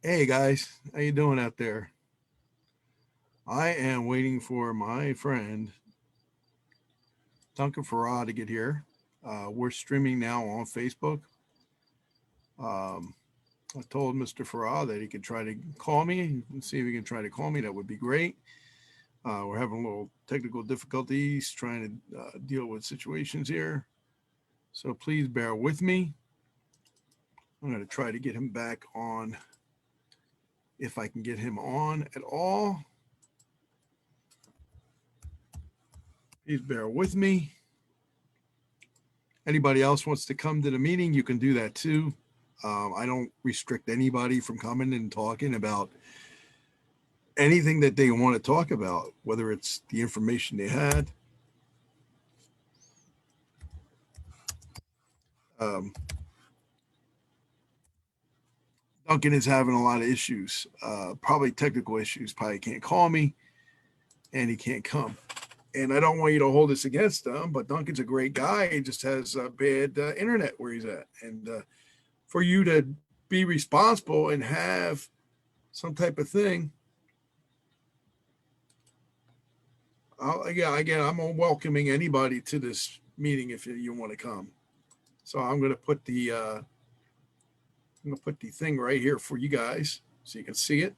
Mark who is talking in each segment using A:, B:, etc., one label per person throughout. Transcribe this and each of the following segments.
A: Hey guys, how you doing out there? I am waiting for my friend Duncan Faure to get here. We're streaming now on Facebook. Um, I told Mr. Faure that he could try to call me and see if he can try to call me. That would be great. We're having a little technical difficulties trying to deal with situations here. So please bear with me. I'm going to try to get him back on if I can get him on at all. Please bear with me. Anybody else wants to come to the meeting, you can do that too. I don't restrict anybody from coming and talking about anything that they want to talk about, whether it's the information they had. Um, Duncan is having a lot of issues, probably technical issues. Probably can't call me and he can't come. And I don't want you to hold this against him, but Duncan's a great guy. He just has bad internet where he's at. And for you to be responsible and have some type of thing, again, I'm welcoming anybody to this meeting if you want to come. So I'm gonna put the thing right here for you guys so you can see it.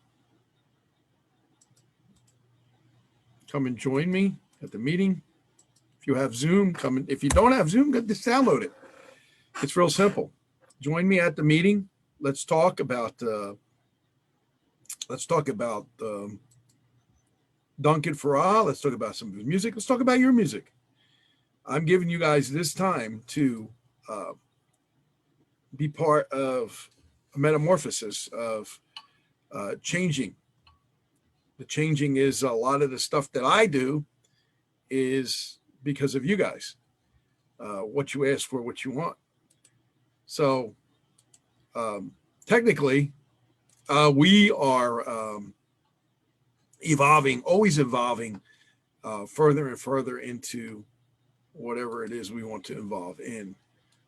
A: Come and join me at the meeting. If you have Zoom, come in. If you don't have Zoom, just download it. It's real simple. Join me at the meeting. Let's talk about let's talk about Duncan Faure. Let's talk about some of his music. Let's talk about your music. I'm giving you guys this time to uh, be part of a metamorphosis of changing. The changing is a lot of the stuff that I do is because of you guys. What you ask for, what you want. So um, technically, we are evolving, always evolving further and further into whatever it is we want to evolve in.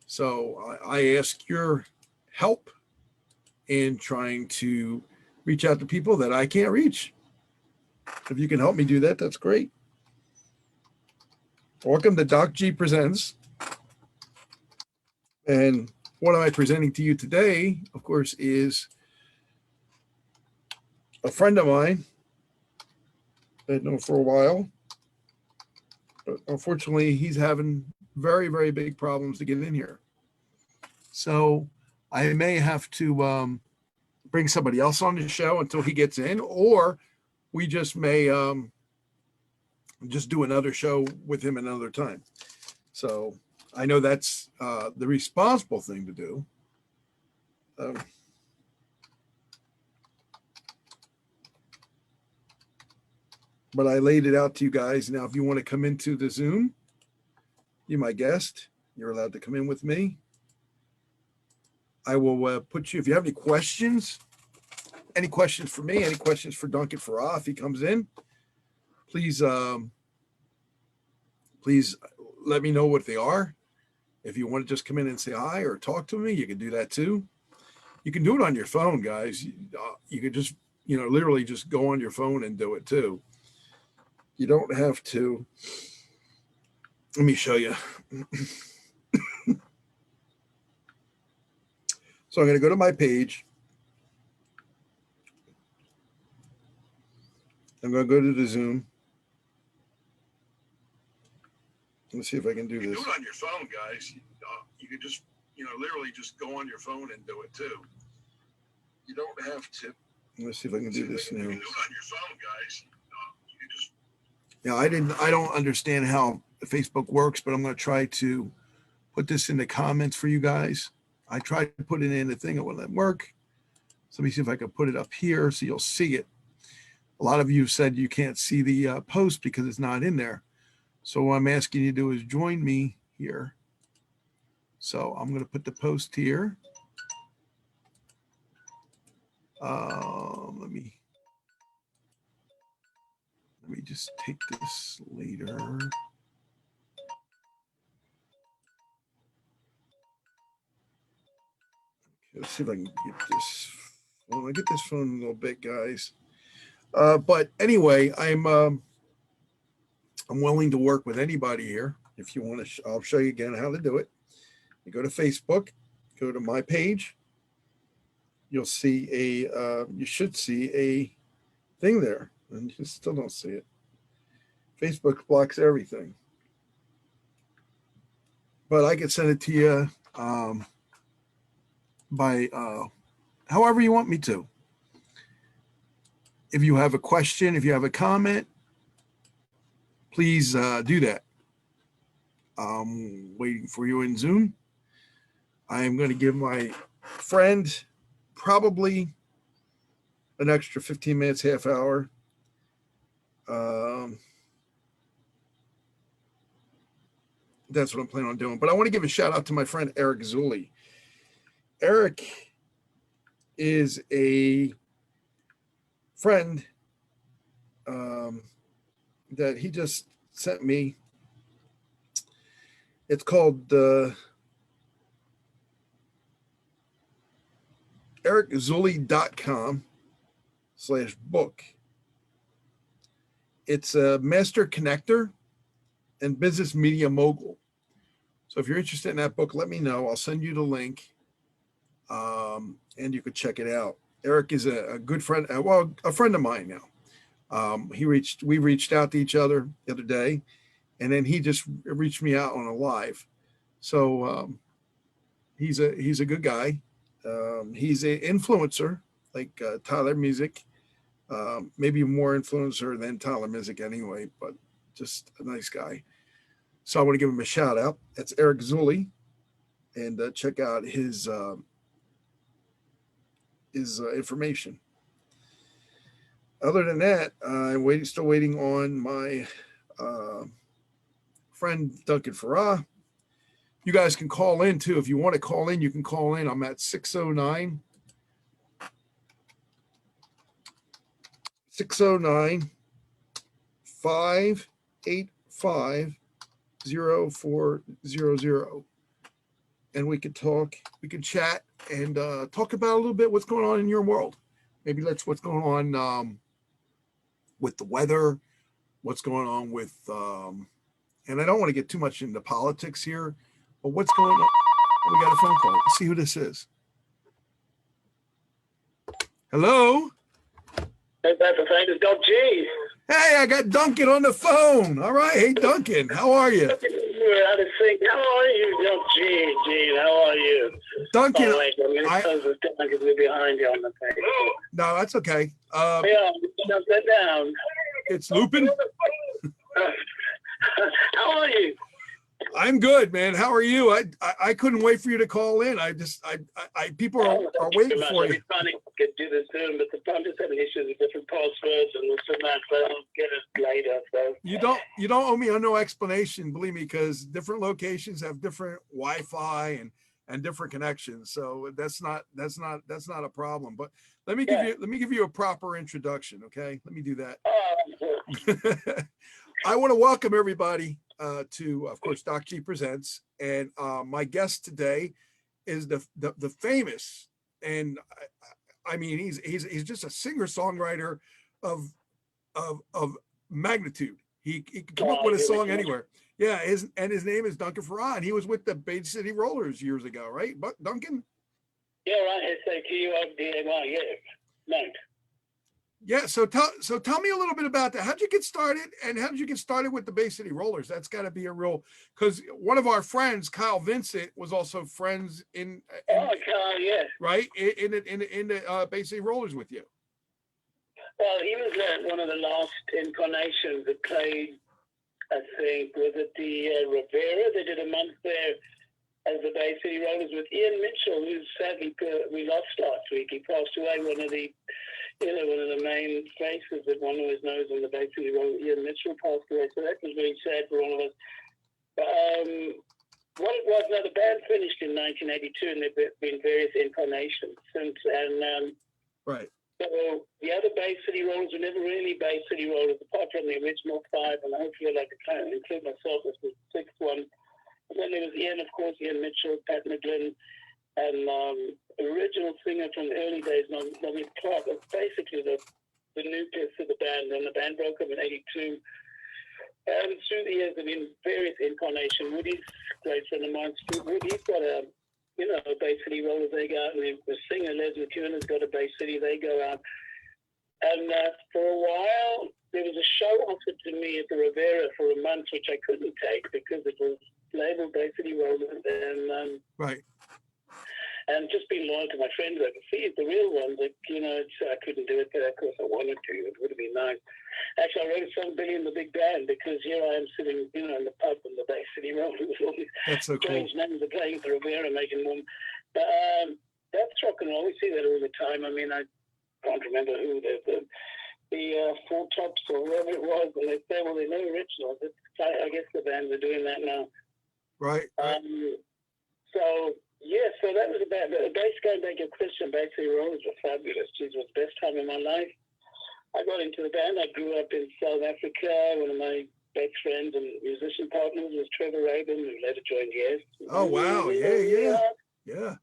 A: So I ask your help in trying to reach out to people that I can't reach. If you can help me do that, that's great. Welcome to docg Presents. And what am I presenting to you today, of course, is a friend of mine I've known for a while. But unfortunately, he's having very, very big problems to get in here. So I may have to bring somebody else on the show until he gets in, or we just may just do another show with him another time. So I know that's the responsible thing to do. Um, but I laid it out to you guys. Now, if you want to come into the Zoom, you're my guest. You're allowed to come in with me. I will put you, if you have any questions for me, any questions for Duncan Faure, if he comes in, please, please let me know what they are. If you want to just come in and say hi or talk to me, you can do that too. You can do it on your phone, guys. You could just, literally just go on your phone and do it too. You don't have to. Let me show you. So I'm going to go to my page. I'm going to go to the Zoom. Let's see if I can do this. You can do it on your phone, guys. You can just, literally just go on your phone and do it too. You don't have to. Let's see if I can do this now. You can do it on your phone, guys. You can just. Yeah, I don't understand how Facebook works, but I'm going to try to put this in the comments for you guys. I tried to put it in the thing, it wouldn't work. So let me see if I can put it up here so you'll see it. A lot of you said you can't see the post because it's not in there. So what I'm asking you to do is join me here. So I'm going to put the post here. Let me just take this later. Okay, let's see if I can get this Well, I get this phone a little bit, guys. But anyway, I'm willing to work with anybody here. If you want to, I'll show you again how to do it. You go to Facebook, go to my page. You'll see you should see a thing there, and you still don't see it. Facebook blocks everything, but I can send it to you by however you want me to. If you have a question, if you have a comment, please do that. I'm waiting for you in Zoom. I am going to give my friend probably an extra 15 minutes, half hour. That's what I'm planning on doing. But I want to give a shout out to my friend Eric Zulli. Eric is a friend that he just sent me. It's called ericzulli.com/book. It's a master connector and business media mogul. So if you're interested in that book, let me know. I'll send you the link, and you could check it out. Eric is a good friend, a friend of mine now. We reached out to each other the other day, and then he just reached me out on a live. So he's a good guy. He's an influencer like Tyler Music, maybe more influencer than Tyler Music anyway, but just a nice guy. So I want to give him a shout out. That's Eric Zulli, and check out his information. Other than that, I'm still waiting on my friend Duncan Faure. You guys can call in too. If you want to call in, you can call in. I'm at 609 585 0400, and we could talk, we could chat and talk about a little bit what's going on in your world. Maybe that's what's going on with the weather, what's going on with and I don't want to get too much into politics here, but what's going on? We got a phone call. Let's see who this is. Hello.
B: Hey, Pastor Frank, it's docg.
A: Hey, I got Duncan on the phone. All right. Hey, Duncan, how are you?
B: How are you, docg? How are you?
A: Duncan,
B: oh, wait, we're behind you on the page.
A: No, that's okay.
B: Yeah, sit down.
A: It's Lupin.
B: How are you?
A: I'm good, man. How are you? I couldn't wait for you to call in. People are waiting for you.
B: I'm trying to do this soon, but I'm just having issues with different passwords and this and that, so I'll get it later. So
A: you don't owe me no explanation, believe me, because different locations have different Wi-Fi and different connections. So that's not a problem. But let me give you a proper introduction, okay? Let me do that. I want to welcome everybody to, of course, docg Presents, and my guest today is the famous, and I mean he's just a singer-songwriter of magnitude. He can come up with a song anywhere. Yeah, his name is Duncan Faure, and he was with the Bay City Rollers years ago, right? But Duncan?
B: Yeah, right. SATUFDAY, yeah. Right.
A: Yeah, so tell me a little bit about that. How'd you get started, and how did you get started with the Bay City Rollers? That's got to be a real, because one of our friends, Kyle Vincent, was also friends in
B: Kyle, yes,
A: right in the Bay City Rollers with you.
B: Well, he was one of the last incarnations that played. I think was it the Rivera? They did a month there as the Bay City Rollers with Ian Mitchell, who sadly we lost last week. He passed away. One of the main faces that one always knows in the Bay City Rollers, Ian Mitchell, passed away. So that was really sad for all of us. What it was, now the band finished in 1982, and there've been various incarnations since. And
A: right.
B: So the other Bay City Rollers were never really Bay City Rollers, apart from the original five, and hopefully I'd like to kind of include myself as the sixth one. And then there was Ian, of course, Ian Mitchell, Pat McGlynn, and Rich original singer from the early days, Nobby Clark, was basically the nucleus of the band, and the band broke up in '82. And through the years, there have been various incarnations. Woody's a great friend of mine. Woody's got a Bay City Rollers. They go out, and the singer Les McEwen has got a Bay City. They go out, and for a while there was a show offered to me at the Riviera for a month, which I couldn't take because it was labeled Bay City Rollers, and
C: right.
B: And just being loyal to my friends overseas, the real ones, I couldn't do it, but of course I wanted to. It would have been nice. Actually, I wrote a song, Billy and the Big Band, because here I am sitting, in the pub in the Bay City Road with all these
C: That's so
B: strange
C: cool.
B: names are playing for Riviera, making them. But that's rock and roll. We see that all the time. I mean, I can't remember who the Four Tops or whoever it was, and they say, well, they're no originals. I guess the bands are doing that now.
C: Right.
B: So that was about it. Basically, going back to your question, Bay City Rollers were fabulous. It was the best time in my life. I got into the band. I grew up in South Africa. One of my best friends and musician partners was Trevor Rabin, who later joined Yes.
C: Oh, wow. Yeah.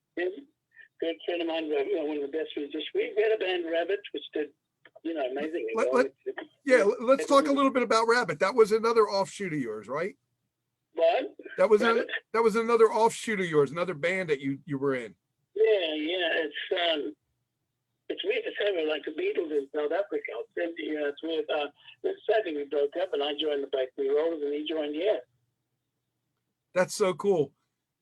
B: Good friend of mine, one of the best musicians. We had a band, Rabbit, which did, amazingly well.
C: Let's talk a little bit about Rabbit. That was another offshoot of yours, right?
B: What?
C: That was another offshoot of yours, another band that you were in.
B: Yeah. It's weird to say we're like the Beatles in South Africa. It's weird. Sadly, we broke up, and I joined the Bay City Rollers, and he joined Yes.
C: That's so cool.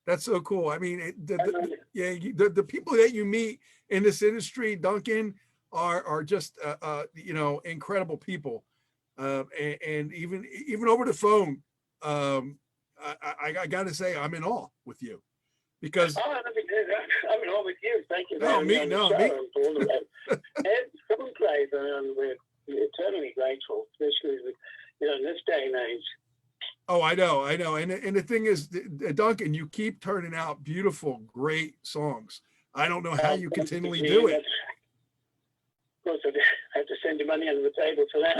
C: I mean, the people that you meet in this industry, Duncan, are just incredible people, and even over the phone. I got to say, I'm in awe with you because
B: I'm in awe with you. Thank you.
C: Me.
B: It's so great, and we're eternally grateful, especially with, in this day and age.
C: Oh, I know. And the thing is, Duncan, you keep turning out beautiful, great songs. I don't know how you continually do it.
B: Of course, I have to send you money under the table for that.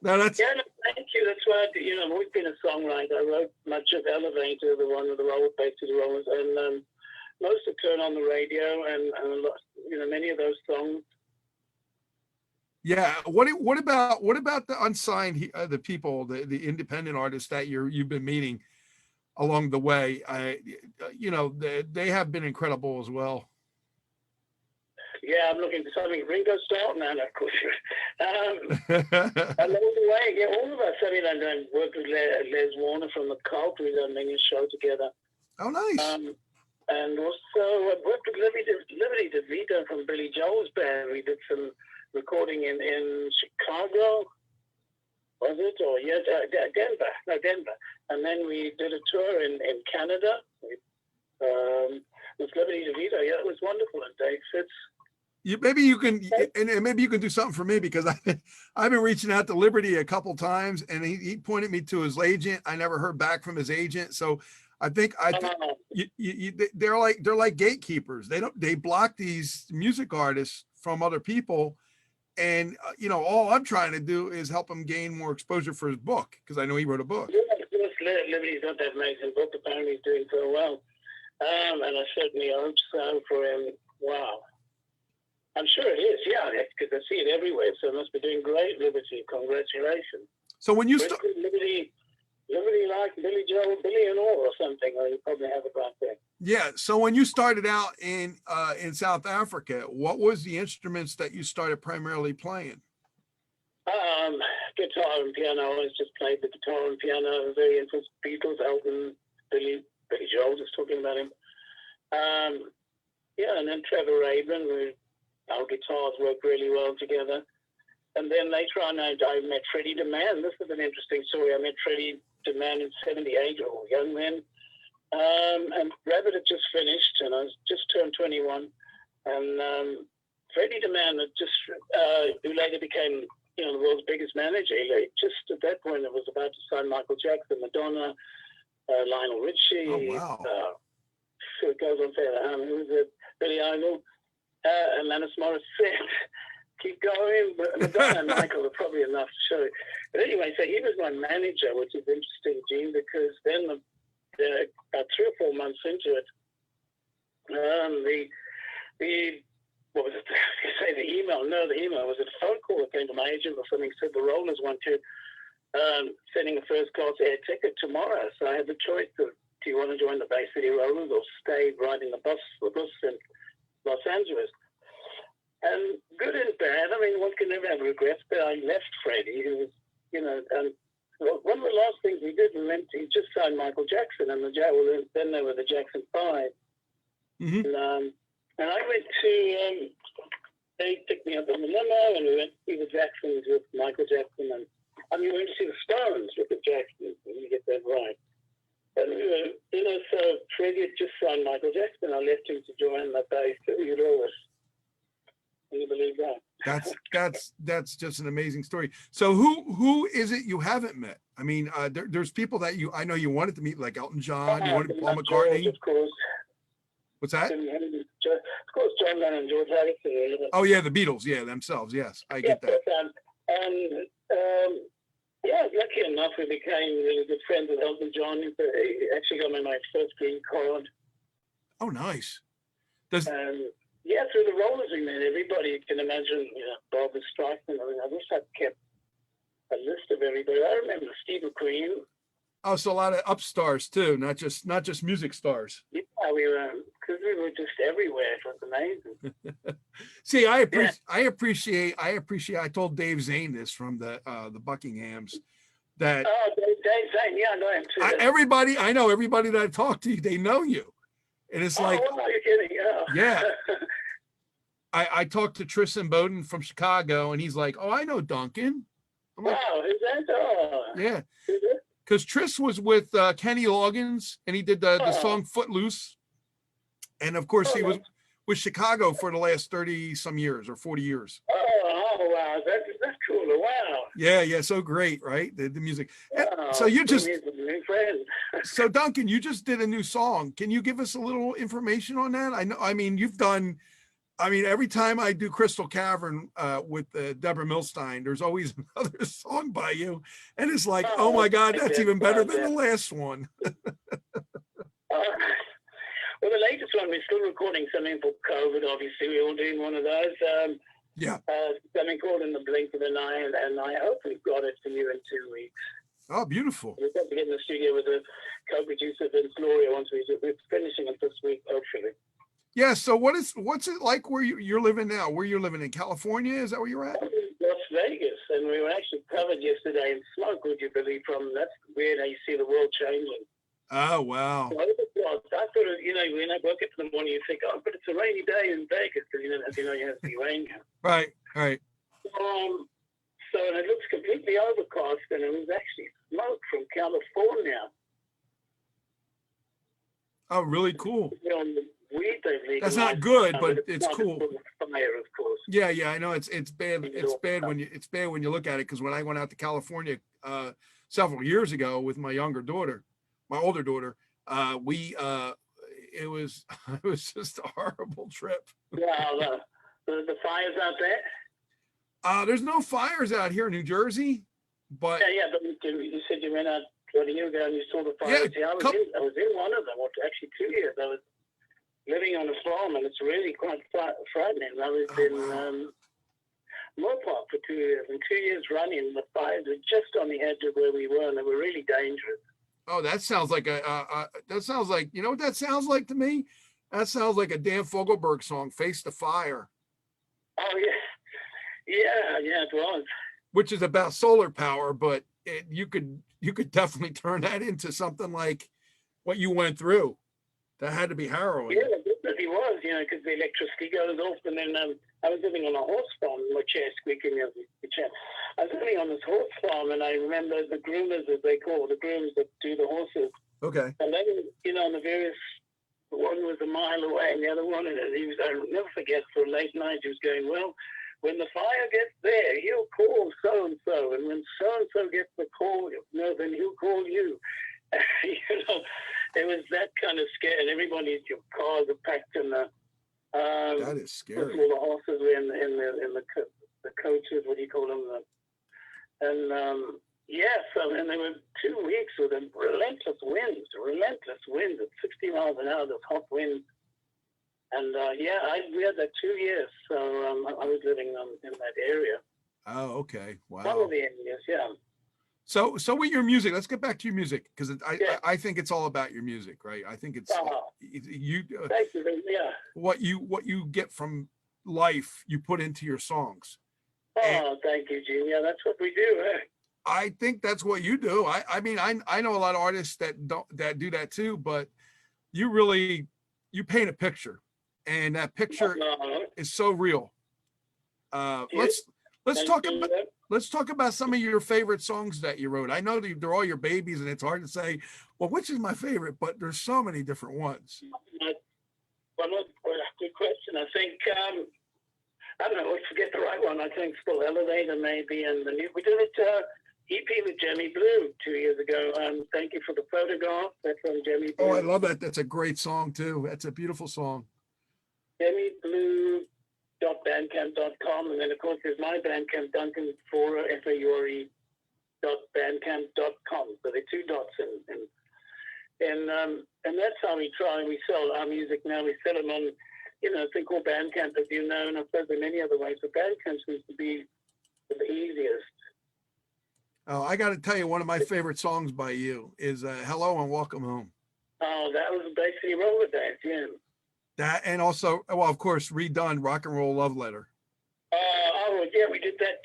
B: Thank you. That's why I've always been a songwriter. I wrote much of Elevator, the one with the roller Bay City Rollers, and most of Turn on the Radio, and a lot, many of those songs.
C: Yeah. What about the unsigned, the people, the independent artists that you've been meeting along the way? They have been incredible as well.
B: Yeah, I'm looking for something Ringo style now, of course. Along the way, all of us. I mean, I'm doing work with Les Warner from the Cult. We've done many shows together.
C: Oh, nice.
B: And also, I worked with Liberty DeVito from Billy Joel's band. We did some recording in Chicago, was it? Or Denver. And then we did a tour in Canada with Liberty DeVito. Yeah, it was wonderful. And Dave Fitz.
C: Maybe you can do something for me, because I've been reaching out to Liberty a couple times, and he pointed me to his agent. I never heard back from his agent, so I think they're like gatekeepers. They block these music artists from other people, and all I'm trying to do is help him gain more exposure for his book, because I know he wrote a book.
B: Yeah, Liberty's got that amazing book. Apparently, he's doing so well, and I certainly hope so for him. Wow. I'm sure it is, yeah, because I see it everywhere. So it must be doing great, Liberty. Congratulations.
C: So when you start,
B: Liberty like Billy Joel, Billy and all, or something, or you probably have it right there.
C: Yeah. So when you started out in South Africa, what was the instruments that you started primarily playing?
B: Guitar and piano. I always just played the guitar and piano. Very influenced Beatles, Elton, Billy Joel. Just talking about him. And then Trevor Rabin. Our guitars work really well together. And then later on, I met Freddie DeMann. This is an interesting story. I met Freddie DeMann in '78, or young then. And Rabbit had just finished, and I was just turned 21. And Freddie DeMann had who later became, the world's biggest manager. Just at that point, it was about to sign Michael Jackson, Madonna, Lionel Richie.
C: Oh, wow.
B: So it goes on forever. Who was it? Billy Idol. And Alanis Morissette. Keep going. But Madonna and Michael are probably enough to show it. But anyway, so he was my manager, which is interesting, Gene, because then about 3 or 4 months into it, The what was it? You say the email? No, the email was a phone call that came to my agent or something. Said the Rollers want to sending a first class air ticket tomorrow. So I had the choice of, do you want to join the Bay City Rollers or stay riding the bus in Los Angeles? And good and bad. I mean, one can never have regrets. But I left Freddie, who was, one of the last things he did, he just signed Michael Jackson, and then they were the Jackson 5.
C: Mm-hmm.
B: And I went to, they picked me up in the limo, and we went to see the Jacksons with Michael Jackson, and we went to see the Stones with the Jacksons, and you get that right. And so Freddie had just signed Michael Jackson. I left him to join the Bay City Rollers. Can you believe that?
C: That's just an amazing story. So who is it you haven't met? I mean, there's people that I know you wanted to meet, like Elton John. You wanted Paul McCartney,
B: George, of course.
C: What's that?
B: Of course, John Lennon and George Harrison.
C: Oh yeah, the Beatles, yeah, themselves. Yes, I get that.
B: Lucky enough, we became really good friends with Elton John. He actually got me my first green card.
C: Oh, nice.
B: Through the Rollers we met everybody. You can imagine, Barbra Streisand. I wish I'd kept a list of everybody. I remember Steve McQueen.
C: Oh, so a lot of upstars too, not just music stars.
B: Yeah, we were just everywhere. It was amazing.
C: See, I appreciate. I told Dave Zane this from the Buckinghams that.
B: Oh, Dave Zane, yeah, I know him too.
C: I know everybody that I talk to, they know you, and it's like,
B: oh, you're kidding? Oh.
C: Yeah. I talked to Tristan Bowden from Chicago, and he's like, "Oh, I know Duncan." I'm like,
B: wow, is that? Oh.
C: Yeah. Because Tris was with Kenny Loggins, and he did the song Footloose. And of course, he was with Chicago for the last 30 some years or 40 years.
B: Oh wow. That's cool. Wow.
C: Yeah. So great, right? The music.
B: Wow.
C: So you just,
B: new friend.
C: so Duncan, you just did a new song. Can you give us a little information on that? You've done, every time I do Crystal Cavern with Deborah Milstein, there's always another song by you. And it's like, oh my God, that's even better than the last one.
B: Well, the latest one, we're still recording something for COVID, obviously. We're all doing one of those. Something called In the Blink of an Eye, and I hope we've got it for you in 2 weeks.
C: Oh, beautiful.
B: We've got to get in the studio with a co-producer, Vince Loria, once we're finishing it this week, hopefully.
C: Yeah, so what's it like where you're living now? Where you're living in California? Is that where you're at?
B: Las Vegas, and we were actually covered yesterday in smoke, would you believe, that's weird how you see the world changing.
C: Oh, wow.
B: I thought, when I woke up in the morning, you think, but it's a rainy day in Vegas, because, as you know, you have to be rain.
C: Right.
B: So and it looks completely overcast, and it was actually smoke from California.
C: Oh, really cool.
B: Weed they've legalized.
C: That's not good, but it's cool.
B: Fire, of course.
C: Yeah, I know it's bad. It's bad when you look at it, because when I went out to California several years ago with my older daughter, it was just a horrible trip.
B: Yeah, the fires out there.
C: There's no fires out here in New Jersey, but
B: but you said you went out a year ago and you saw the fires. Yeah, I was in one of them. Well, actually 2 years. I was living on a farm, and it's really quite frightening. I was in Moorpark for 2 years, and 2 years running, the fires were just on the edge of where we were, and they were really dangerous.
C: Oh, that sounds like you know what that sounds like to me? That sounds like a Dan Fogelberg song, Face the Fire.
B: Oh, yeah. Yeah, it was.
C: Which is about solar power, but you could definitely turn that into something like what you went through. That had to be harrowing.
B: Yeah, it definitely was, because the electricity goes off, and then I was living on a horse farm, my chair squeaking. I was living on this horse farm, and I remember the groomers, as they call the grooms that do the horses.
C: Okay.
B: And they, on the various, one was a mile away, and the other one, and I'll never forget, for a late night, he was going, well, when the fire gets there, he'll call so-and-so, and when so-and-so gets the call, then he'll call you. It was that kind of scare, and everybody's cars are packed in the.
C: That is scary.
B: All the horses were in the coaches. What do you call them? And there were 2 weeks with relentless winds at 60 miles an hour. This hot wind, And we had that 2 years, so I was living in that area.
C: Oh, okay.
B: One
C: Wow.
B: of the areas, yeah.
C: So with your music, let's get back to your music, because
B: Yeah.
C: I think it's all about your music, right? I think it's you
B: Thank you. Yeah.
C: what you get from life, you put into your songs.
B: Oh, thank you, Gene. Yeah, that's what we do. Eh?
C: I think that's what you do. I mean, I know a lot of artists that do that too, but you really, you paint a picture, and that picture is so real. Let's talk about some of your favorite songs that you wrote. I know they're all your babies, and it's hard to say, well, which is my favorite, but there's so many different ones.
B: Good question. I think I don't know. Let's forget the right one. I think still Elevator maybe, and we did it. EP with Jemmy Blue 2 years ago. Thank you for the photograph. That's from Jemmy Blue.
C: Oh, I love that. That's a great song too. That's a beautiful song.
B: JemmyBlue.bandcamp.com, and then of course there's my Bandcamp, Duncan faure, faure.bandcamp.com. So there are 2 dots, and that's how we try and we sell our music now. We sell them on, a thing called Bandcamp, as you know, and I suppose there are many other ways. But Bandcamp seems to be the easiest.
C: Oh, I got to tell you, one of my favorite songs by you is "Hello and Welcome Home."
B: Oh, that was basically Roller Dance, yeah.
C: That, and also, well, of course, redone "Rock and Roll Love Letter."
B: Yeah, we did that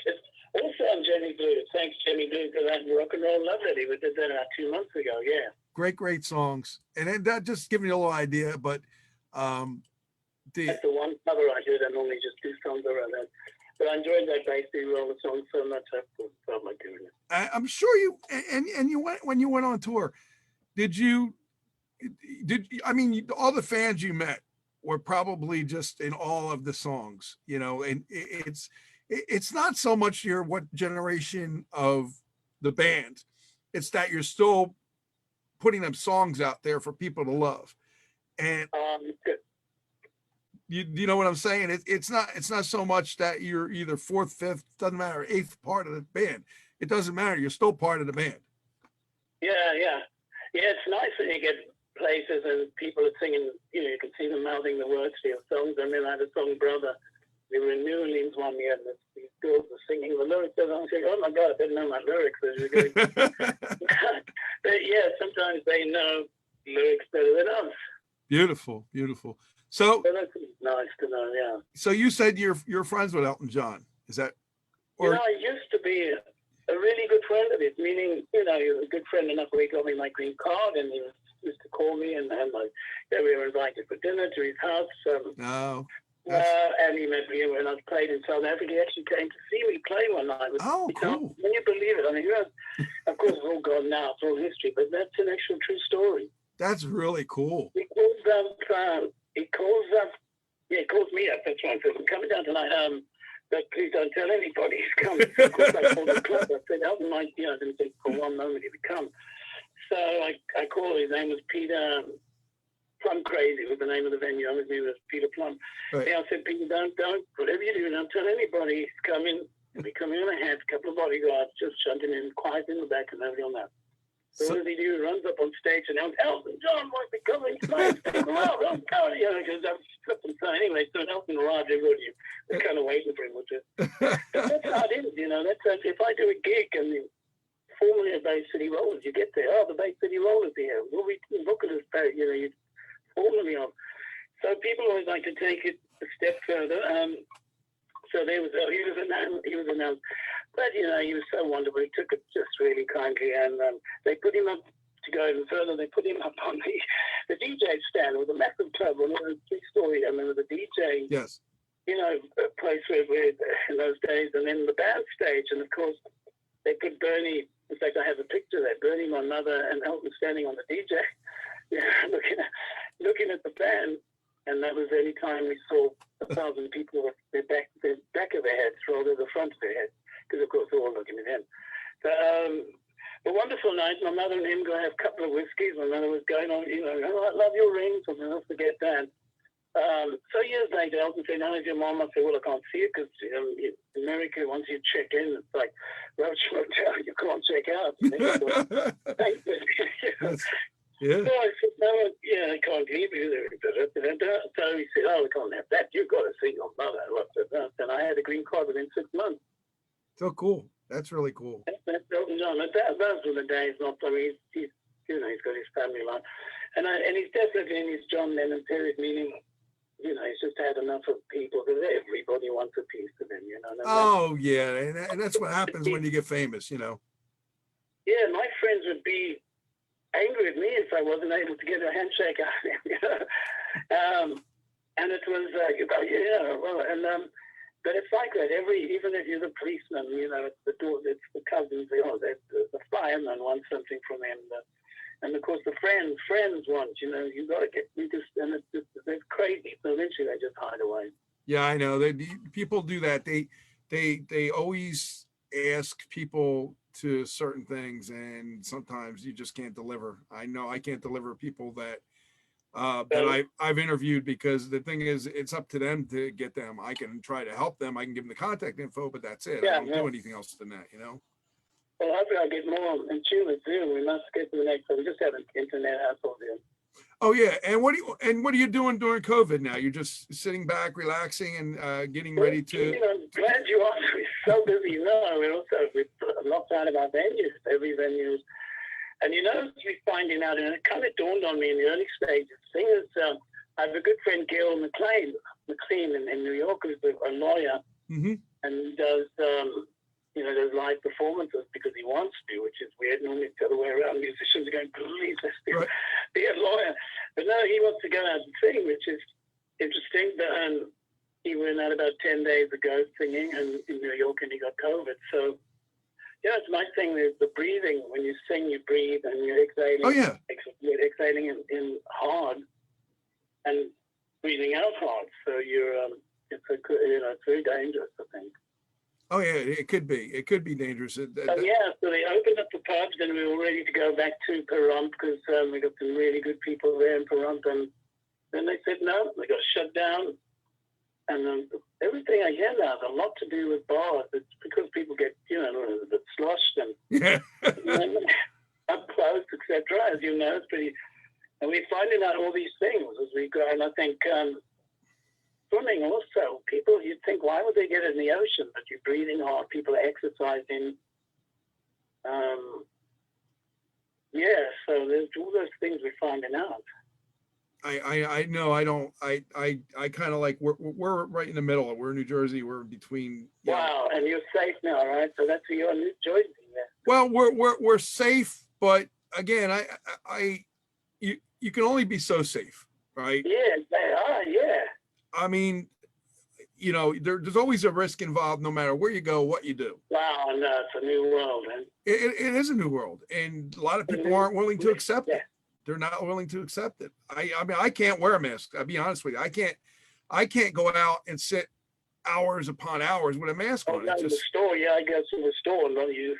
B: also on Jemmy Blue. Thanks, Jemmy Blue, for that Rock and Roll Love Letter. We did that about 2 months ago. Yeah.
C: Great songs, and that just give me a little idea. But
B: that's the one cover I did. I normally just do songs around that. But I enjoyed that basically roller song so much. I felt like doing it.
C: I'm sure you and you went when you went on tour. I mean, all the fans you met were probably just in awe of the songs, and it's not so much what generation of the band, it's that you're still putting them songs out there for people to love. And you know what I'm saying? It's not so much that you're either 4th, 5th, doesn't matter, 8th part of the band. It doesn't matter. You're still part of the band. Yeah.
B: It's nice when you get places and people are singing, you can see them mouthing the words to your songs. I mean, I had a song, Brother. We were in New Orleans one year, and these girls were singing the lyrics. And I was like, oh my God, I didn't know my lyrics. But yeah, sometimes they know lyrics better than us.
C: Beautiful. So
B: that's nice to know, yeah.
C: So you said you're friends with Elton John. Is that? Or...
B: I used to be a really good friend of his, meaning, he was a good friend enough where he got me my green card, and he used to call me, and we were invited for dinner to his house. And he met me when I played in South Africa. He actually came to see me play one night.
C: Cool.
B: Can you believe it? I mean, of course, it's all gone now. It's all history, but that's an actual true story.
C: That's really cool.
B: He calls me up. That's right. So I'm coming down tonight. But please don't tell anybody he's coming. Of course, I called the club. I said, Elton might, I didn't think for one moment he would come. So I called. His name was Peter Plum Crazy was the name of the venue. His name was Peter Plum.
C: Right.
B: Yeah, I said, Peter, don't, whatever you do, don't tell anybody he's coming. He'll be coming on ahead, a couple of bodyguards, just shunting him quiet in the back, and nobody will know. So what does he do? He runs up on stage and Elton John might be coming tonight. Don't go, because I'm flipping. So anyway, so Elton arrived, everybody was kind of waiting for him. That's how it is, That's if I do a gig and formerly a Bay City Rollers, you get there. Oh, the Bay City Rollers here. Well, we can look at this, you formerly of. So people always like to take it a step further. So he was announced. But, he was so wonderful. He took it just really kindly. And they put him up to go even further. They put him up on the DJ stand with a massive club. One of those 3-story. I remember the DJ.
C: Yes.
B: A place where in those days. And then the band stage. And, of course, they put Bernie. In fact, I have a picture there. Bernie, my mother, and Elton standing on the DJ. Looking at the band. And that was any time we saw 1,000 people with the back of their heads rather than the front of their heads. Because, of course, they're all looking at him. So, a wonderful night. My mother and him going to have a couple of whiskeys. My mother was going on, I love your rings. I'll never forget that. So years later, Elton said, how's your mom? I said, well, I can't see it because in America, once you check in, it's like Roach Motel. You can't check out.
C: Yeah.
B: So I said, no, yeah, I can't leave you. So he said, oh, we can't have that. You've got to see your mother. I said, no. And I had a green card within 6 months.
C: So cool. That's really cool.
B: That's Elton John. Those were the days. Not, I mean, he's you know, he's got his family life, and he's definitely in his John Lennon period. Meaning, you know, he's just had enough of people because everybody wants a piece of him. You know.
C: Oh yeah, and that's what happens when you get famous. You know.
B: Yeah, my friends would be angry at me if I wasn't able to get a handshake out of him. You know? And it was yeah, well, and but it's like that. Even if you're the policeman, you know, it's the cousins, you know, the fireman wants something from him, and of course the friends want, you know, you got to get, and they're crazy. So eventually they just hide away.
C: Yeah, I know. People do that. They always ask people to certain things, and sometimes you just can't deliver. I know I can't deliver people that I've interviewed, because the thing is, it's up to them to get them. I can try to help them. I can give them the contact info, but that's it.
B: Yeah,
C: I don't do anything else than that, you know?
B: Well, hopefully I'll get more in tune with Zoom. We must get to the next one. We just have an internet household here.
C: Oh yeah. And what are you doing during COVID now? You're just sitting back, relaxing, and getting ready to.
B: You know, I'm glad you asked. We're so busy. We've locked out of our venues. Every venue. And you know, we're finding out, and it kind of dawned on me in the early stages. Singers, I have a good friend, Gil McLean in New York, who's a lawyer,
C: Mm-hmm.
B: and does does live performances because he wants to, which is weird. Normally it's the other way around. Musicians are going, please, let's be a lawyer. But no, he wants to go out and sing, which is interesting. He went out about 10 days ago singing in New York, and he got COVID. So, yeah, it's my thing is the breathing. When you sing, you breathe, and you're exhaling.
C: Oh yeah.
B: You're exhaling in hard and breathing out hard. So it's very dangerous, I think.
C: Oh yeah, it could be. It could be dangerous.
B: So they opened up the pubs, and we were ready to go back to Pahrump because we got some really good people there in Pahrump, and then they said no, they got shut down. And everything I hear now has a lot to do with bars. It's because people get, a bit sloshed and up close, etc. As you know, it's pretty. And we're finding out all these things as we go. And I think swimming also, people, you'd think, why would they get in the ocean? But you're breathing hard, people are exercising. So there's all those things we're finding out.
C: I know. I kind of like, we're right in the middle. We're in New Jersey. We're between.
B: Wow. And you're safe now, right? So that's your New Jersey. Yeah.
C: Well, we're safe, but again, you can only be so safe, right?
B: Yeah, they are. Yeah.
C: I mean, there's always a risk involved, no matter where you go, what you do.
B: Wow, no, it's a new world, man.
C: It is a new world, and a lot of people aren't willing to accept it. They're not willing to accept it. I mean, I can't wear a mask. I'll be honest with you. I can't go out and sit hours upon hours with a mask on.
B: The store, I go to the store, and you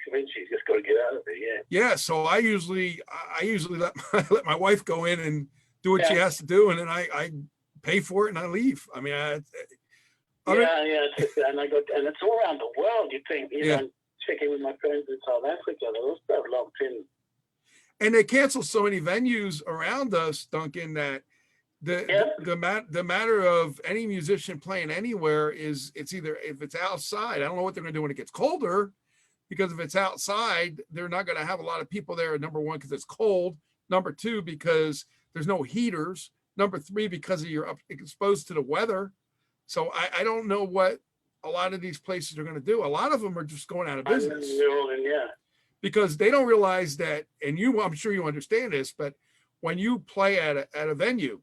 B: just got to get out of it.
C: Yeah. So I usually let my wife go in and do what she has to do, and then I pay for it and I leave. I mean, and it's all around the world. You think, I'm checking with my friends in South Africa, they're also locked in. And they cancel so many venues around us, Duncan, that the matter of any musician playing anywhere is, it's either, if it's outside, I don't know what they're going to do when it gets colder, because if it's outside, they're not going to have a lot of people there. Number one, because it's cold. Number two, because there's no heaters. Number three, because you're exposed to the weather. So I don't know what a lot of these places are going to do. A lot of them are just going out of business. Because they don't realize that, and I'm sure you understand this, but when you play at a venue,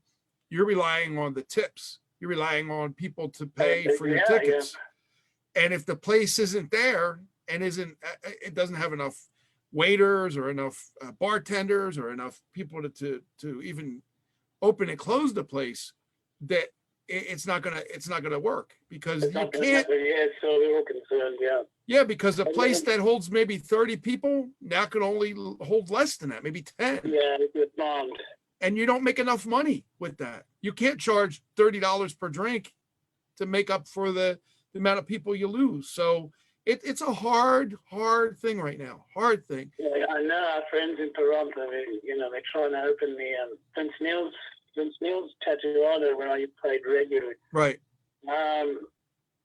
C: you're relying on the tips. You're relying on people to pay for your tickets. Yeah. And if the place isn't there and it doesn't have enough waiters or enough bartenders or enough people to even open and close the place, that it's not gonna work, because you can't.
B: So we're all concerned.
C: Yeah, because a place that holds maybe 30 people now can only hold less than that, maybe 10.
B: Yeah, it's bombed.
C: And you don't make enough money with that. You can't charge $30 per drink to make up for the amount of people you lose. So it's a hard thing right now. Hard thing.
B: Yeah, I know our friends in Toronto, they're trying to open the Vince Neil's tattoo artist where I played regularly.
C: Right.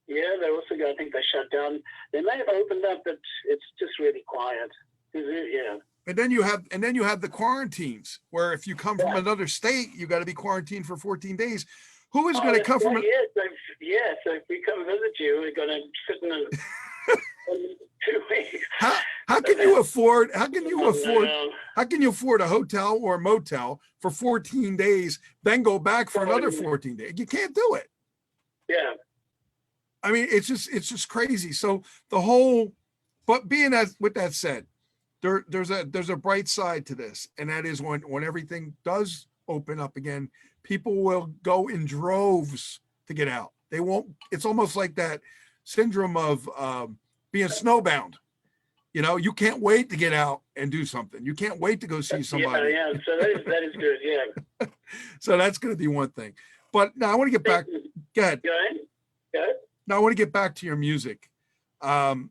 B: Yeah, they also I think they shut down. They may have opened up, but it's just really quiet. Yeah.
C: And then you have the quarantines where if you come from another state, you got to be quarantined for 14 days. Who is going to come from?
B: So if we come visit you, we're going to sit in a 2 weeks.
C: How can you afford a hotel or a motel for 14 days, then go back for another 14 days? You can't do it.
B: Yeah.
C: I mean, it's just crazy. So but with that said, there's a bright side to this, and that is when everything does open up again, people will go in droves to get out. They won't. It's almost like that syndrome of being snowbound. You can't wait to get out and do something. You can't wait to go see somebody.
B: Yeah. So that is good. Yeah.
C: So that's going to be one thing. But now I want to get back. Go ahead.
B: Go ahead.
C: Now I want to get back to your music. Some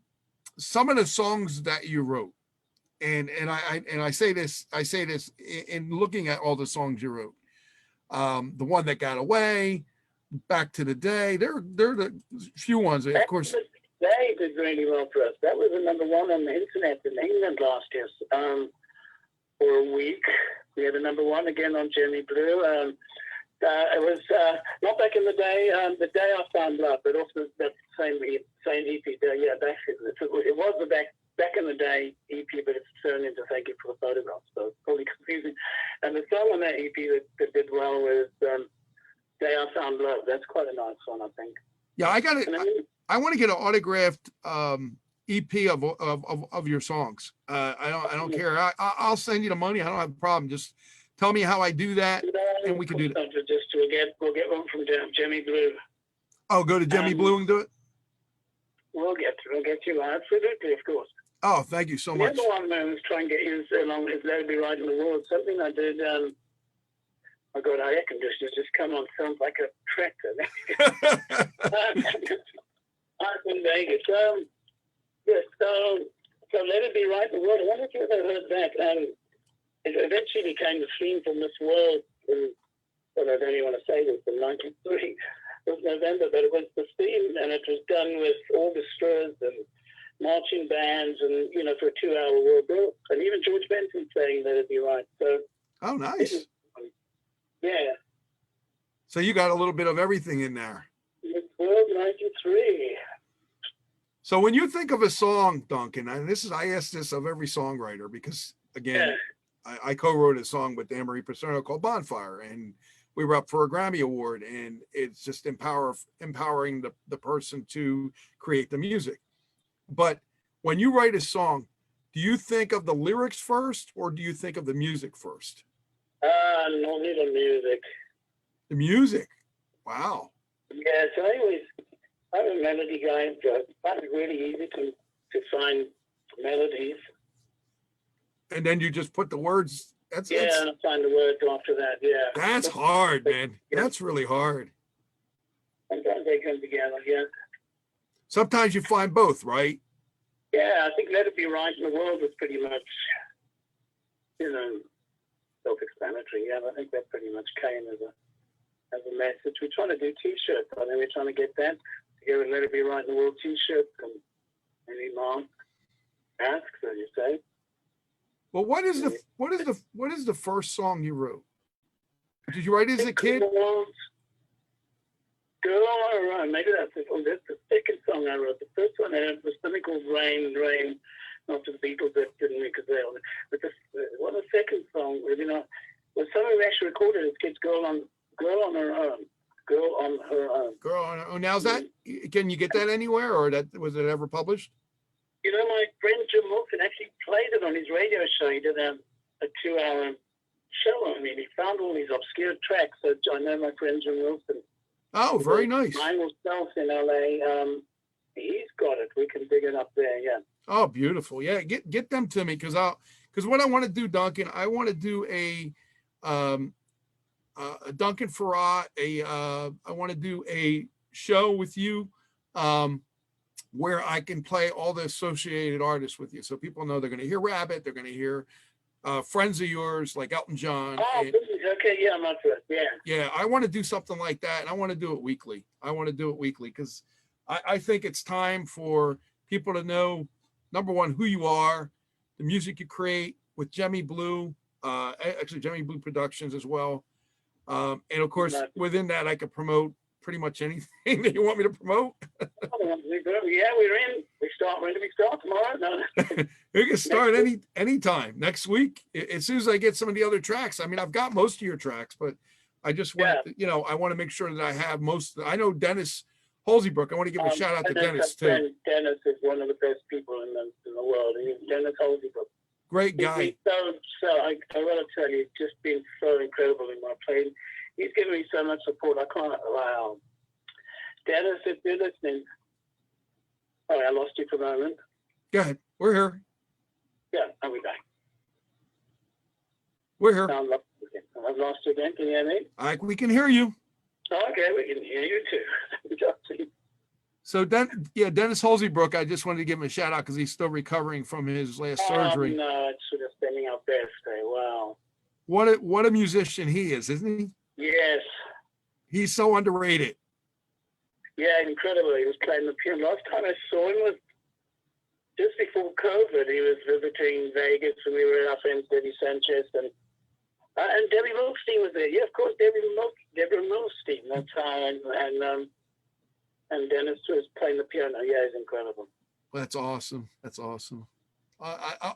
C: of the songs that you wrote, and I say this in looking at all the songs you wrote. The One That Got Away, Back to the Day. They're the few ones, of course.
B: They did really well for us. That was the number one on the internet in England last year. For a week, we had a number one again on Jimmy Blue. It was not back in the day. The Day I Found Love, but also that same EP. Yeah, it was the back in the day EP, but it's turned into Thank You for the Photograph. So it's probably confusing. And the song on that EP that did well was Day I Found Love. That's quite a nice one, I think.
C: Yeah, I want to get an autographed EP of your songs. I don't care. I'll send you the money. I don't have a problem. Just tell me how I do that, and we can do that.
B: We'll get one from Jimmy Blue.
C: Oh, go to Jimmy Blue and do it.
B: We'll get you absolutely, of course.
C: Oh, thank you so much.
B: The other one I was trying to get you along is Let It Be Right in the World. Something I did. I got our air conditioners just come on. Sounds like a tractor. I'm in Vegas. Yes. So Let It Be Right in the World. I wonder if you ever heard that. It eventually became the theme from This World. I don't even want to say this, in 93. It was November, but it was the theme, and it was done with orchestras and marching bands, and for a 2-hour World Tour. And even George Benson saying Let It Be Right. So.
C: Oh, nice.
B: Yeah.
C: So you got a little bit of everything in there.
B: This World 93.
C: So when you think of a song, Duncan, and I ask this of every songwriter because again, I co-wrote a song with Anne-Marie Paserno called Bonfire, and we were up for a Grammy Award, and it's just empowering the person to create the music. But when you write a song, do you think of the lyrics first, or do you think of the music first?
B: Normally the music.
C: The music. Wow.
B: Yeah, so I'm a melody guy. So I find it really easy to find melodies.
C: And then you just put the words.
B: And I find the words after that. Yeah.
C: That's hard, man. That's really hard.
B: Sometimes they come together. Yeah.
C: Sometimes you find both, right?
B: Yeah, I think Let It Be Right in the World was pretty much, self-explanatory. Yeah, I think that pretty much came as a message. We're trying to do T-shirts. I think we're trying to get that together. Let It Be Right in the World T-shirts and maybe masks, as you say.
C: Well, what is the first song you wrote? Did you write it as a kid?
B: Girl on Her Own. Maybe that's the second song I wrote. The first one was something called Rain, Rain. After the Beatles that didn't make a deal. But the second song was something we actually recorded as kids. Girl on Her Own. Girl on Her Own.
C: Girl on Her Own. Now is that? Can you get that anywhere, or was it ever published?
B: My friend Jim Wilson actually played it on his radio show. He did a 2-hour show. I mean, he found all these obscure tracks. So I know my friend Jim Wilson.
C: Oh, very nice.
B: Mine himself in LA. He's got it. We can dig it up there. Yeah.
C: Oh, beautiful. Yeah, get them to me because what I want to do, Duncan, I want to do a Duncan Faure. I want to do a show with you where I can play all the associated artists with you. So people know they're going to hear Rabbit. They're going to hear friends of yours like Elton John.
B: Oh,
C: And,
B: okay. Yeah, I'm up for it. Yeah.
C: yeah, I want to do something like that. And I want to do it weekly. Because I think it's time for people to know, number one, who you are, the music you create with Jemmy Blue, actually Jemmy Blue Productions as well. And of course, within that, I could promote pretty much anything that you want me to promote.
B: Yeah, we're in. When do we start tomorrow? No.
C: We can start anytime next week. As soon as I get some of the other tracks. I mean, I've got most of your tracks, but I just want I want to make sure that I have most. I know Dennis Holseybrooke. I want to give a shout out to Dennis too.
B: Dennis is one of the best people in the world. Dennis Holseybrooke.
C: Great guy.
B: I want to tell you, just been so incredible in my playing. He's given me so much support. I can't allow. Dennis, if you're listening. Oh, I lost you for a moment.
C: Go ahead. We're here.
B: Yeah, I'll be back.
C: We're here.
B: I've lost you again. Can you hear me?
C: We can hear you.
B: Okay, we can hear you too.
C: So Dennis Holseybrooke, I just wanted to give him a shout out because he's still recovering from his last surgery.
B: No, it's sort of spending our best day. Wow.
C: What a musician he is, isn't he?
B: Yes.
C: He's so underrated.
B: Yeah, incredible. He was playing the piano. Last time I saw him was just before COVID. He was visiting Vegas, and we were at our friend Debbie Sanchez and Debbie Milstein was there. Yeah, of course, Deborah Milstein. That's how. And Dennis was playing the piano. Yeah, he's incredible.
C: That's awesome.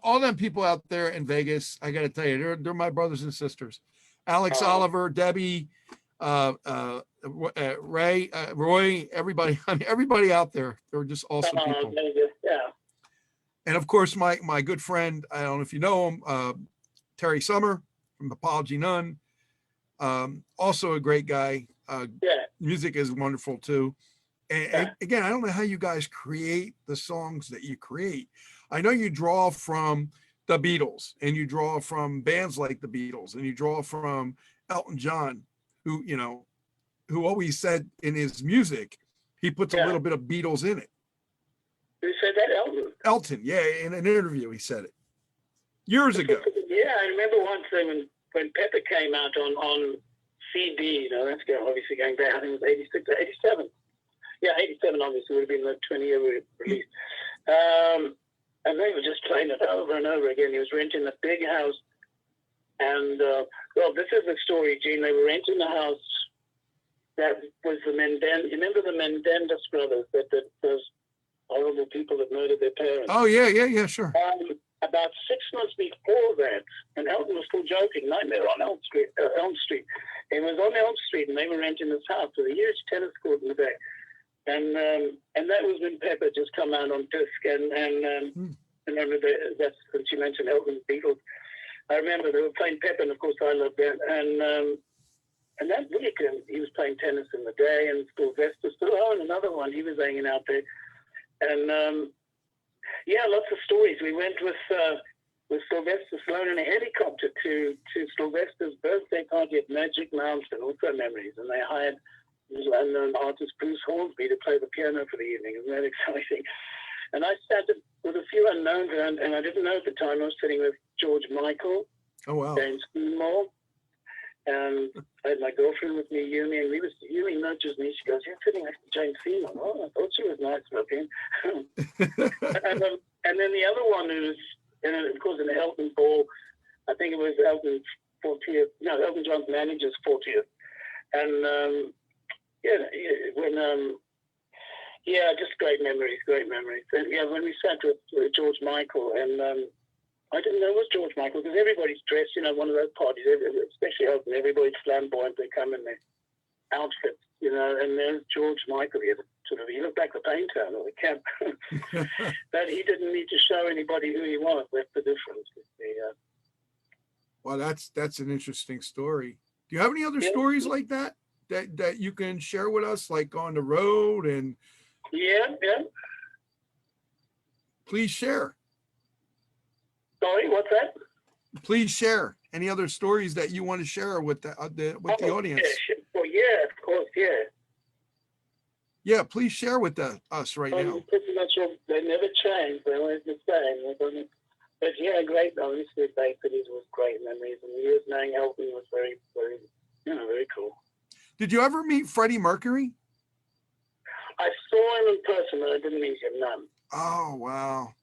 C: All them people out there in Vegas, I got to tell you, they're my brothers and sisters. Alex Oliver, Debbie, Ray, Roy, everybody. I mean, everybody out there. They're just awesome people.
B: Yeah.
C: And of course, my good friend, I don't know if you know him, Terry Summer from Apology None. Also a great guy. Music is wonderful too. And again, I don't know how you guys create the songs that you create. I know you draw from the Beatles and you draw from bands like the Beatles and you draw from Elton John, who always said in his music, he puts a little bit of Beatles in it.
B: Who said that? Elton?
C: Elton, yeah, in an interview, he said it years ago.
B: Yeah, I remember once when Pepper came out on CD, that's obviously going back, I think it was 86 or 87. Yeah, 87 obviously would have been the 20-year release. And they were just playing it over and over again. He was renting a big house. And, this is the story, Gene. They were renting a house that was the Menendez. You remember the Menendez brothers, those horrible people that murdered their parents?
C: Oh, yeah, sure.
B: About 6 months before that, and Elton was still joking, Nightmare on Elm Street. It was on Elm Street, and they were renting this house with a huge tennis court in the back. And that was when Pepper just come out on disc, and remember that's when she mentioned Elton Beatles. I remember they were playing Pepper, and of course I loved that. And that week he was playing tennis in the day, and Sylvester Stallone, another one, he was hanging out there, and lots of stories. We went with Sylvester Stallone in a helicopter to Sylvester's birthday party at Magic Mountain, also memories, and they hired unknown artist Bruce Hornsby to play the piano for the evening. Isn't that exciting? And I sat with a few unknowns, and I didn't know at the time. I was sitting with George Michael, James Seymour, and I had my girlfriend with me, Yumi, and Yumi nudges me. She goes, "You're sitting next to James Seymour." Oh, I thought she was nice looking. and then the other one who was, of course, in the Elton Ball, I think it was Elton's 40th, Elton John's manager's 40th. And just great memories. And when we sat with George Michael, and I didn't know it was George Michael because everybody's dressed, one of those parties, especially Elton, everybody's flamboyant. They come in their outfits, and there's George Michael. He looked like the painter or the camp. But he didn't need to show anybody who he was. That's the difference.
C: Well, that's an interesting story. Do you have any other stories like that you can share with us, like on the road? And
B: yeah.
C: Please share.
B: Sorry, what's that?
C: Please share any other stories that you want to share with the audience.
B: Yeah, of course, yeah.
C: Yeah, please share with us right now.
B: Pretty much they never change. They're always the same. But yeah, great. Obviously, Bakeries was great memories, and the years knowing Elton was very, very, very cool.
C: Did you ever meet Freddie Mercury?
B: I saw him in person, but I didn't meet him. None.
C: Oh wow,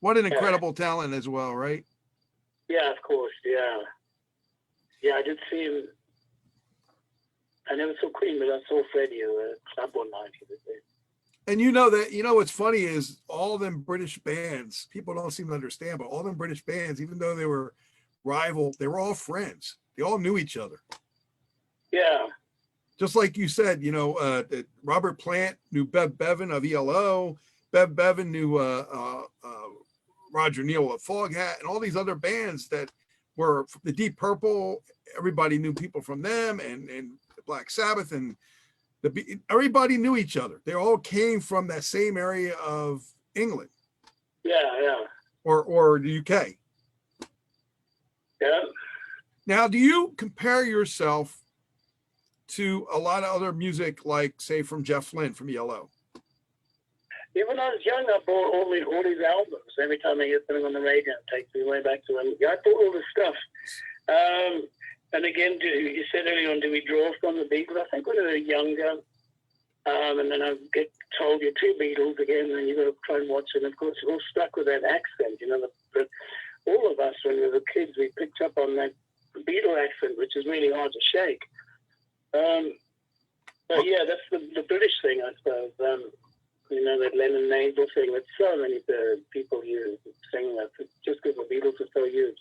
C: what an incredible talent as well, right?
B: Yeah, of course. Yeah, I did see him. I never saw Queen, but I saw Freddie at a club one night.
C: And you know what's funny is all them British bands, people don't seem to understand, but all them British bands, even though they were rival, they were all friends. They all knew each other.
B: Yeah.
C: Just like you said, Robert Plant knew Bev Bevan of ELO. Bev Bevan knew Roger Neal of Foghat, and all these other bands that were the Deep Purple. Everybody knew people from them, and Black Sabbath, and everybody knew each other. They all came from that same area of England.
B: Yeah.
C: Or the UK.
B: Yeah.
C: Now, do you compare yourself to a lot of other music, like say from Jeff Lynne from ELO?
B: Yeah, when I was young, I bought all his albums. Every time I hear something on the radio, it takes me way back to him. I bought all the stuff. And again, you said earlier on, do we draw from the Beatles? I think when we were younger, and then I get told you're two Beatles again, and you've got to try and watch it. And of course, we're all stuck with that accent, But all of us, when we were kids, we picked up on that Beatle accent, which is really hard to shake. But yeah, that's the British thing, I suppose. That Lennon nasal thing that so many people use, sing that just because the Beatles are so huge.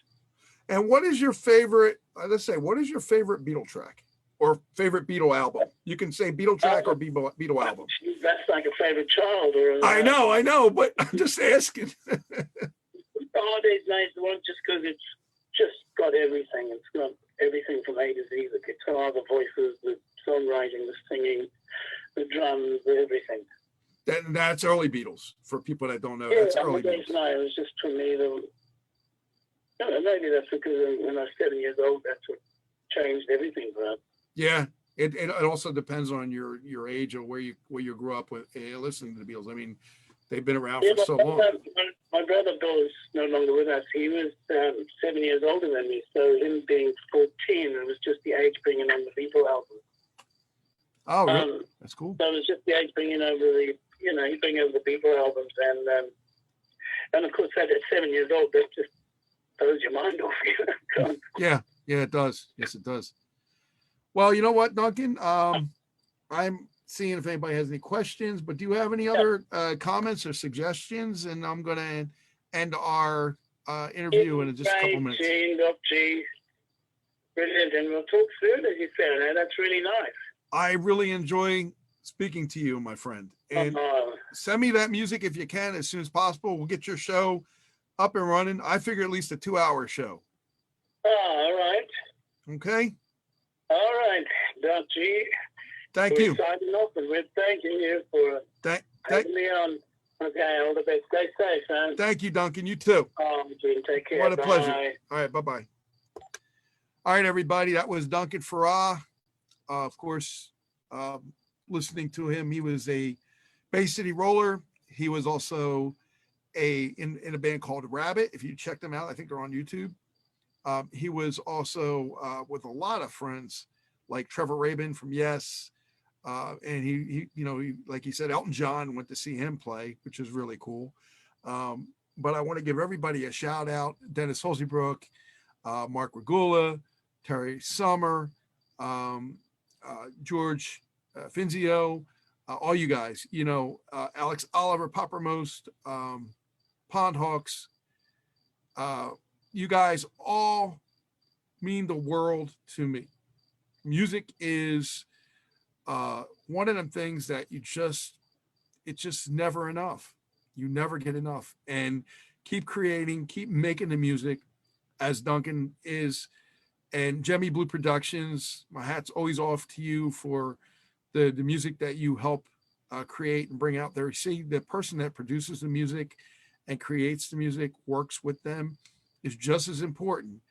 C: And what is your favorite, what is your favorite Beatle track or favorite Beatle album? You can say Beatle track or Beatle album.
B: That's like a favorite child.
C: I know, but I'm just asking.
B: Hard Day's Night one just because it's just got everything. It's got everything from A to Z, the guitar, the voices, the songwriting, the singing, the drums, everything.
C: That's early Beatles, for people that don't know.
B: Yeah,
C: That's early Beatles.
B: Night, it was just for me, maybe that's because when I was 7 years old, that's what changed everything for us.
C: Yeah, it also depends on your age or where you grew up with listening to the Beatles. I mean, they've been around for so long.
B: My brother Bill is no longer with us. He was 7 years older than me, so him being 14, it was just the age bringing on the Beatles album.
C: Oh, really? That's cool.
B: So it was just the age bringing over he bring over the Beatles albums, and of course at 7 years old, that just throws your mind off.
C: Yeah, it does. Yes, it does. Well, you know what, Duncan? I'm seeing if anybody has any questions, but do you have any other comments or suggestions? And I'm going to end our interview in just a couple minutes.
B: docg. Brilliant, and we'll talk soon, as you said. That's really nice.
C: I really enjoy speaking to you, my friend. And send me that music if you can as soon as possible. We'll get your show up and running. I figure at least a 2-hour show.
B: All right.
C: Okay.
B: All right, docg.
C: Thank you.
B: We're signing off, and we're thanking you for having me on. Okay, all the best. Stay safe, man.
C: Thank you, Duncan. You too.
B: Gene, take care.
C: What a pleasure.
B: Bye.
C: All right, bye-bye. All right, everybody. That was Duncan Faure. Of course, listening to him, he was a Bay City roller. He was also in a band called Rabbit. If you check them out, I think they're on YouTube. He was also with a lot of friends like Trevor Rabin from Yes. And he like he said, Elton John went to see him play, which is really cool. But I want to give everybody a shout out: Dennis Holzebrook, Mark Regula, Terry Summer, George Finzio, all you guys, Alex Oliver, Poppermost, Pond Hawks. You guys all mean the world to me. Music is one of them things that it's just never enough. You never get enough. And keep creating, keep making the music as Duncan is. And Jemmy Blue Productions, my hat's always off to you for the music that you help create and bring out there. See, the person that produces the music and creates the music, works with them, is just as important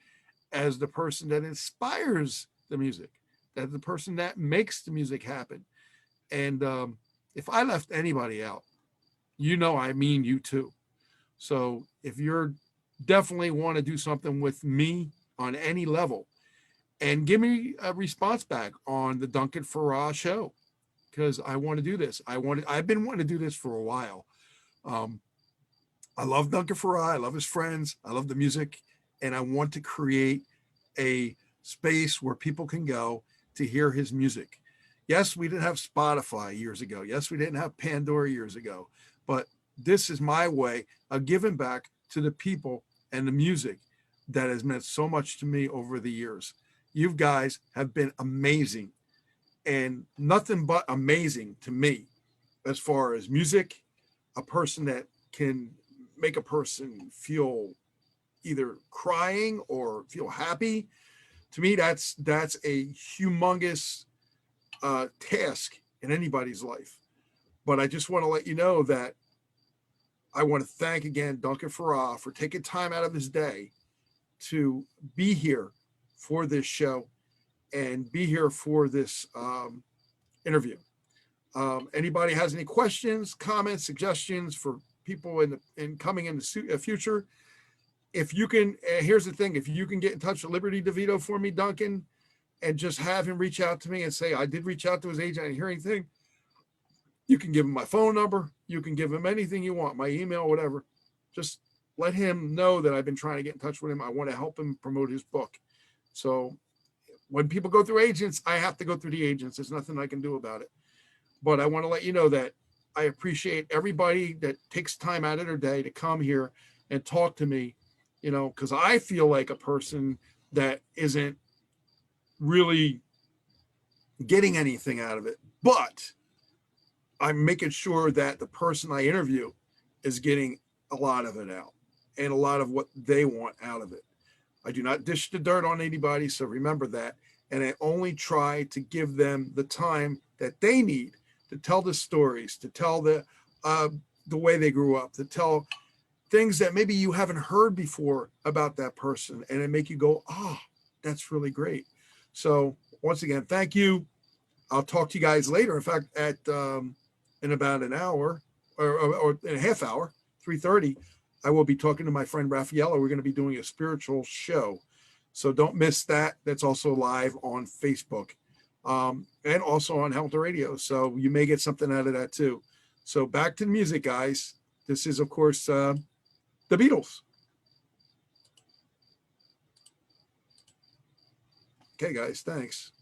C: as the person that inspires the music, as the person that makes the music happen. And if I left anybody out, you know, I mean you too. So if you're definitely want to do something with me on any level, and give me a response back on the Duncan Faure show, because I want to do this. I've been wanting to do this for a while. Um, I love Duncan Faure. I love his friends. I love the music, and I want to create a space where people can go to hear his music. Yes, we didn't have Spotify years ago. Yes, we didn't have Pandora years ago, but this is my way of giving back to the people and the music that has meant so much to me over the years. You guys have been amazing, and nothing but amazing to me as far as music, a person that can make a person feel either crying or feel happy. To me, that's a humongous task in anybody's life. But I just want to let you know that I want to thank again Duncan Faure for taking time out of his day to be here for this show and be here for this interview. Anybody has any questions, comments, suggestions for people in coming in the future? If you can, here's the thing: if you can get in touch with Liberty DeVito for me, Duncan, and just have him reach out to me and say I did reach out to his agent, I didn't hear anything. You can give him my phone number. You can give him anything you want, my email, whatever. Just let him know that I've been trying to get in touch with him. I want to help him promote his book. So when people go through agents, I have to go through the agents. There's nothing I can do about it. But I want to let you know that I appreciate everybody that takes time out of their day to come here and talk to me, you know, because I feel like a person that isn't really getting anything out of it. But I'm making sure that the person I interview is getting a lot of it out and a lot of what they want out of it. I do not dish the dirt on anybody, so remember that. And I only try to give them the time that they need to tell the stories, to tell the way they grew up, to tell things that maybe you haven't heard before about that person, and it make you go, oh, that's really great. So once again, thank you. I'll talk to you guys later. In fact, at in about an hour or in a half hour, 3:30, I will be talking to my friend Raffaella. We're going to be doing a spiritual show. So don't miss that. That's also live on Facebook and also on Helter Radio. So you may get something out of that too. So back to the music, guys. This is, of course, the Beatles. Okay, guys, thanks.